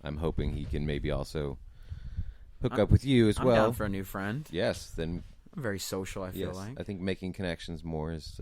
I'm hoping he can maybe also hook up with you as I'm well. down for a new friend. Yes, then I'm very social, I feel yes, like. I think making connections more is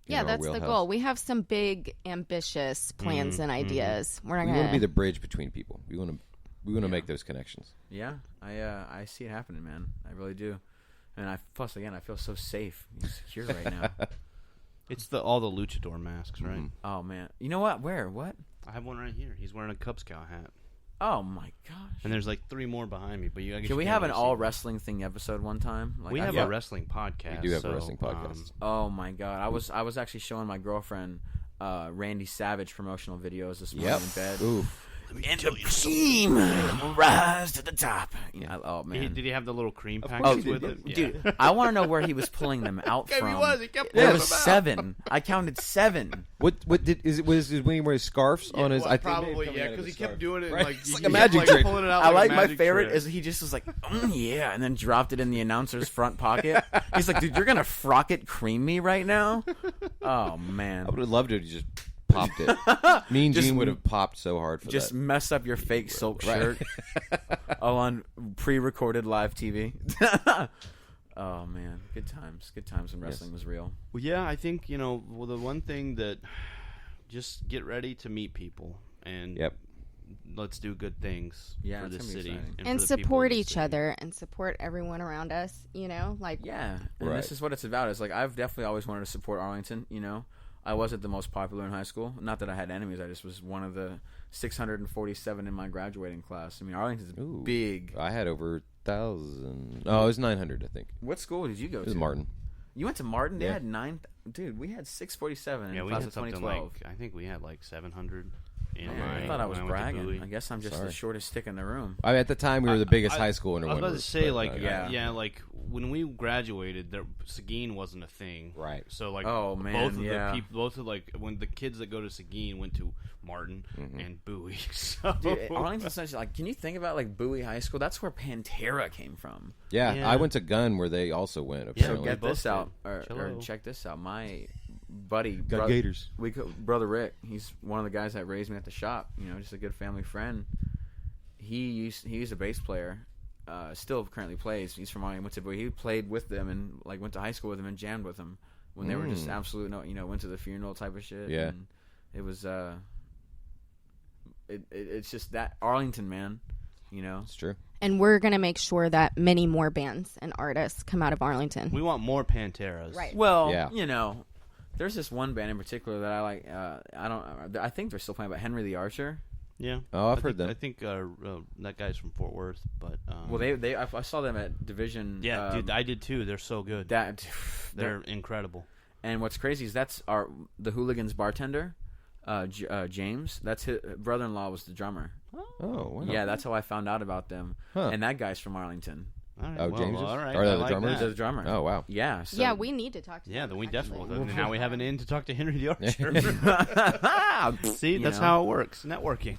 that's the goal. We have some big, ambitious plans and ideas. We want to be the bridge between people. We want to make those connections. Yeah, I see it happening, man. I really do. And I feel so safe and secure right now. It's all the luchador masks, right? Mm-hmm. Oh, man. You know what? Where? What? I have one right here. He's wearing a Cub Scout hat. Oh, my gosh. And there's like 3 more behind me. But Can we have an all-wrestling thing episode one time? Like, we have a wrestling podcast. We do have a wrestling podcast. Oh, my God. I was actually showing my girlfriend Randy Savage promotional videos this morning in bed. Ooh. And the team will rise to the top. Oh, man. Did he have the little cream Oh, packets with it? Dude, I want to know where he was pulling them out from. He was. He kept There pulling was them out. 7. I counted 7. Was it when he wears scarves on his? Well, I think probably, maybe yeah, because he kept scarf. doing it. Right? Like, It's like he a kept, magic like, trick. pulling it out I like like a my magic favorite trick. is he just was like, yeah, and then dropped it in the announcer's front pocket. He's like, dude, you're gonna frock it cream me right now? Oh man, I would have loved it if he just popped it. Me and Gene would have popped so hard for just that. mess up your fake silk shirt on pre-recorded live TV. Oh man, good times when wrestling was real. Well, yeah, I think the one thing that just get ready to meet people and let's do good things for the city and for the support people of each the city. other and support everyone around us. Like and this is what it's about. It's like I've definitely always wanted to support Arlington. I wasn't the most popular in high school. Not that I had enemies. I just was one of the 647 in my graduating class. I mean, Arlington's big. I had over 1,000. Oh, it was 900, I think. What school did you go to? It was Martin. You went to Martin? They had 9. Dude, we had 647 in class of 2012. I think we had like 700. I thought I was bragging. I guess I'm just the shortest stick in the room. I mean, at the time, we were the biggest high school in I was about to say, yeah, like when we graduated, Seguin wasn't a thing, right? So like, both of like when the kids that go to Seguin went to Martin and Bowie. So. Dude, Arlington's such like, can you think about like Bowie High School? That's where Pantera came from. Yeah, I went to Gunn where they also went. So get this out, or check this out. My buddy, Gators. Brother Rick, he's one of the guys that raised me at the shop. Just a good family friend. He's a bass player. Still currently plays. He's from Arlington, but he played with them and like went to high school with them and jammed with them when they were just absolute. Went to the funeral type of shit. Yeah, and it was. It's just that Arlington, man. It's true. And we're gonna make sure that many more bands and artists come out of Arlington. We want more Panteras, right? Well, there's this one band in particular that I like. I think they're still playing, but Henry the Archer. Yeah. Oh, I've heard them. I think that guy's from Fort Worth, but I saw them at Division. Yeah, dude, I did too. They're so good. They're incredible. And what's crazy is that's the Hooligans bartender, James. That's his brother-in-law was the drummer. Oh, wow. Yeah, that's how I found out about them. Huh. And that guy's from Arlington. Right, oh, James is? All right. Are they the like drummers? They're the drummer. Oh, wow. Yeah. So. Yeah, we need to talk to them. Yeah, then we actually. definitely. Now we have an in to talk to Henry the Archer. See, that's how it works. Networking.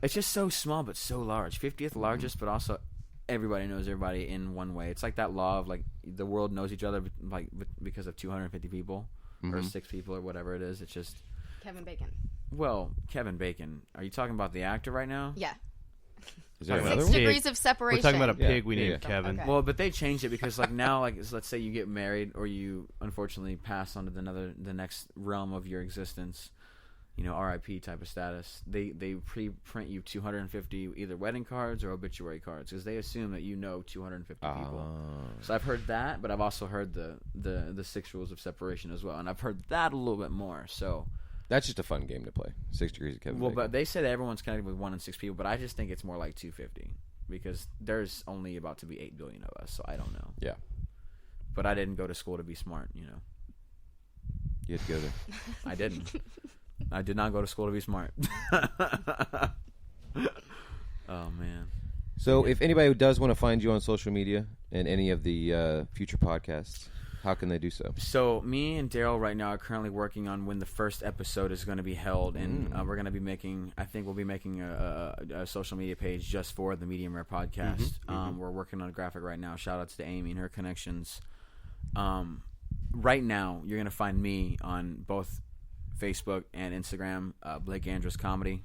It's just so small but so large. 50th largest, but also everybody knows everybody in one way. It's like that law of like the world knows each other like because of 250 people or 6 people or whatever it is. It's just Kevin Bacon. Well, Kevin Bacon. Are you talking about the actor right now? Yeah. Is there 6 degrees of separation. We're talking about a pig we named Kevin. Okay. Well, but they changed it because like now, like let's say you get married or you unfortunately pass on to the next realm of your existence. RIP type of status. They pre-print you 250 either wedding cards or obituary cards because they assume that 250 people. So I've heard that, but I've also heard the 6 rules of separation as well, and I've heard that a little bit more. So that's just a fun game to play. 6 degrees of Kevin Bacon. But they say that everyone's connected with 1 and 6 people, but I just think it's more like 250 because there's only about to be 8 billion of us, so I don't know. Yeah. But I didn't go to school to be smart, You had to go there. I didn't. I did not go to school to be smart. Oh, man. So if anybody who does want to find you on social media and any of the future podcasts, how can they do so? So me and Daryl right now are currently working on when the first episode is going to be held, and we're going to be making. I think we'll be making a social media page just for the Medium Rare podcast. We're working on a graphic right now. Shout outs to Amy and her connections. Right now, you're going to find me on both Facebook and Instagram, Blake Andress Comedy.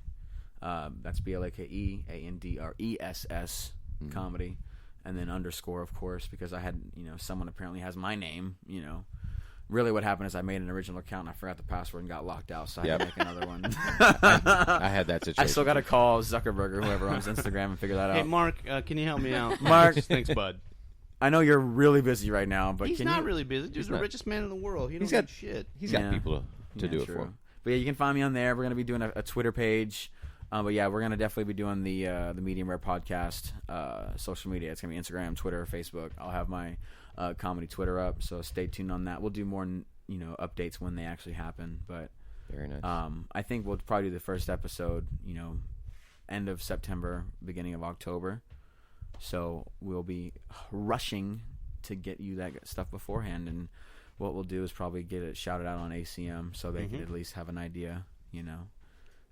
That's BLAKEANDRESS comedy. And then underscore, of course, because I had, someone apparently has my name, Really what happened is I made an original account and I forgot the password and got locked out, so I had to make another one. I had that situation. I still got to call Zuckerberg or whoever owns Instagram and figure that out. Hey, Mark, can you help me out? Mark. Thanks, bud. I know you're really busy right now, but he's not really busy. He's the richest man in the world. He's got shit. He's got people to do it for him. But yeah, you can find me on there. We're going to be doing a Twitter page. But yeah, we're going to definitely be doing the Medium Rare podcast social media. It's going to be Instagram, Twitter, Facebook. I'll have my comedy Twitter up, so stay tuned on that. We'll do more updates when they actually happen. But very nice. I think we'll probably do the first episode, end of September, beginning of October. So we'll be rushing to get you that stuff beforehand. And what we'll do is probably get it shouted out on ACM so they can at least have an idea,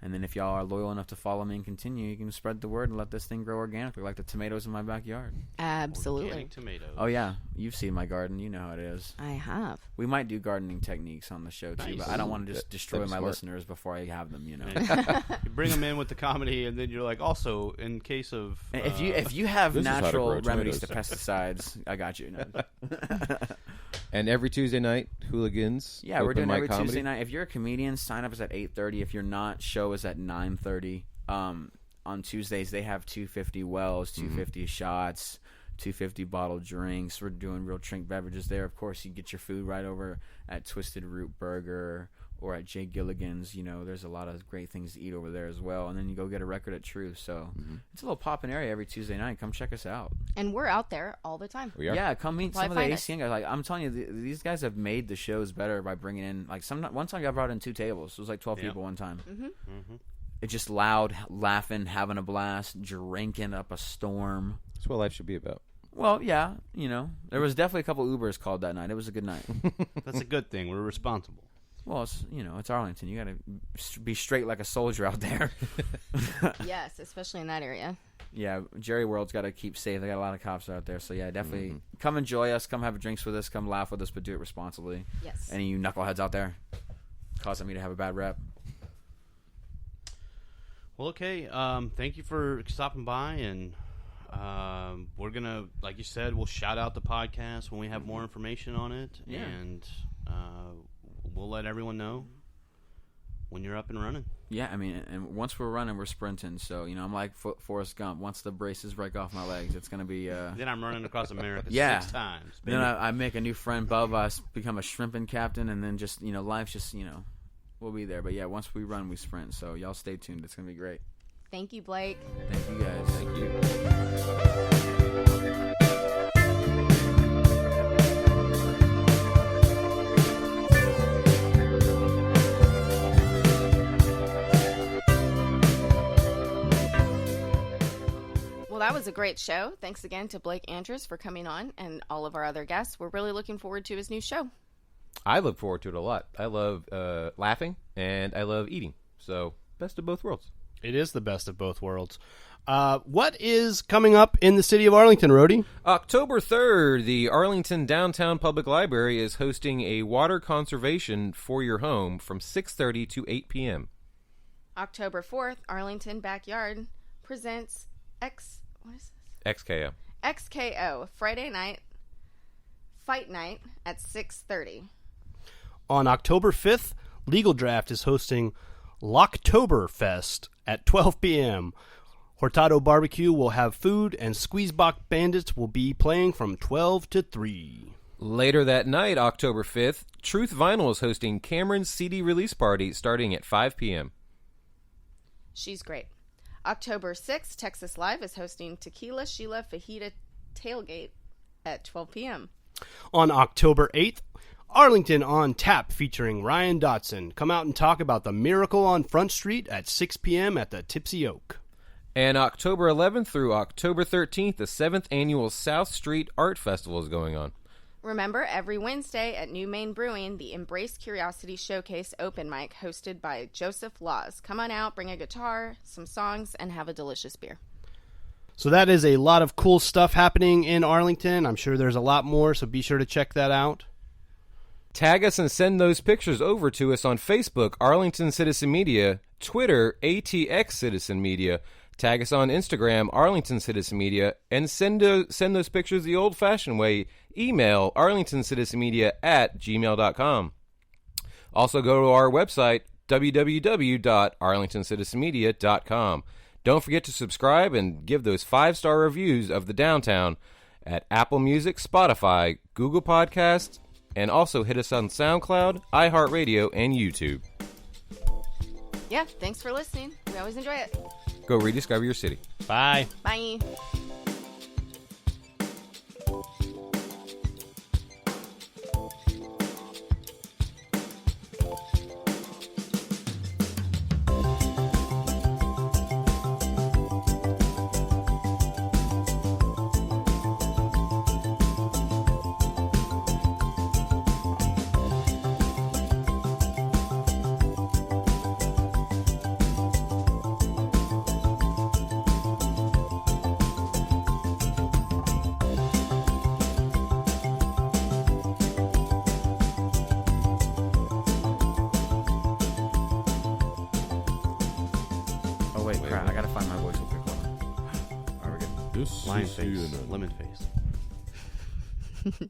And then if y'all are loyal enough to follow me and continue, you can spread the word and let this thing grow organically, like the tomatoes in my backyard. Absolutely. Organic tomatoes. Oh, yeah. You've seen my garden. You know how it is. I have. We might do gardening techniques on the show, too, but I don't want to just destroy my listeners before I have them, You bring them in with the comedy, and then you're like, also, in case of... If you have natural remedies to pesticides, I got you. And every Tuesday night, Hooligans. Yeah, we're doing every Tuesday night. If you're a comedian, sign up is at 8:30. If you're not, show is at 9:30. On Tuesdays, they have 250 wells, 250 shots, 250 bottled drinks. We're doing real drink beverages there. Of course, you get your food right over at Twisted Root Burger or at Jay Gilligan's. There's a lot of great things to eat over there as well. And then you go get a record at Truth. So it's a little poppin' area every Tuesday night. Come check us out. And we're out there all the time. We are. Yeah, come meet some of the ACN guys. Like I'm telling you, these guys have made the shows better by bringing in one time I brought in 2 tables. It was like 12 people one time. It's just loud, laughing, having a blast, drinking up a storm. That's what life should be about. Well, yeah, there was definitely a couple Ubers called that night. It was a good night. That's a good thing. We're responsible. Well, it's Arlington. You got to be straight like a soldier out there. Yes, especially in that area. Yeah, Jerry World's got to keep safe. They got a lot of cops out there. So, yeah, definitely come enjoy us. Come have drinks with us. Come laugh with us, but do it responsibly. Yes. Any of you knuckleheads out there causing me to have a bad rep. Well, okay. Thank you for stopping by, and we're going to, like you said, we'll shout out the podcast when we have more information on it. Yeah. And we'll let everyone know when you're up and running. Yeah, I mean, and once we're running, we're sprinting. So, I'm like Forrest Gump. Once the braces break off my legs, it's going to be... Then I'm running across America 6 times. Baby. Then I make a new friend, Bubba, become a shrimping captain, and then just, life's just, we'll be there. But, yeah, once we run, we sprint. So, y'all stay tuned. It's going to be great. Thank you, Blake. Thank you, guys. Thank you. Well, that was a great show. Thanks again to Blake Andress for coming on and all of our other guests. We're really looking forward to his new show. I look forward to it a lot. I love laughing and I love eating. So, best of both worlds. It is the best of both worlds. What is coming up in the city of Arlington, Rhodey? October 3rd, the Arlington Downtown Public Library is hosting a water conservation for your home from 6:30 to 8 p.m. October 4th, Arlington Backyard presents XKO. XKO, Friday night, fight night at 6:30. On October 5th, Legal Draft is hosting Locktoberfest at 12 p.m. Hurtado Barbecue will have food, and Squeezebox Bandits will be playing from 12 to 3. Later that night, October 5th, Truth Vinyl is hosting Cameron's CD release party starting at 5 p.m. She's great. October 6th, Texas Live is hosting Tequila Sheila Fajita Tailgate at 12 p.m. On October 8th, Arlington on Tap featuring Ryan Dotson. Come out and talk about the Miracle on Front Street at 6 p.m. at the Tipsy Oak. And October 11th through October 13th, the 7th annual South Street Art Festival is going on. Remember, every Wednesday at New Main Brewing, the Embrace Curiosity Showcase open mic hosted by Joseph Laws. Come on out, bring a guitar, some songs, and have a delicious beer. So that is a lot of cool stuff happening in Arlington. I'm sure there's a lot more, so be sure to check that out. Tag us and send those pictures over to us on Facebook, Arlington Citizen Media, Twitter, ATX Citizen Media. Tag us on Instagram, Arlington Citizen Media, and send those pictures the old-fashioned way. Email arlingtoncitizenmedia@gmail.com. Also go to our website, www.arlingtoncitizenmedia.com. Don't forget to subscribe and give those 5-star reviews of the Downtown at Apple Music, Spotify, Google Podcasts, and also hit us on SoundCloud, iHeartRadio, and YouTube. Yeah, thanks for listening. We always enjoy it. Go rediscover your city. Bye. Bye. Wait, crap. I gotta find my voice real quick. Hold on. All right, we're good. Lion face, lemon face.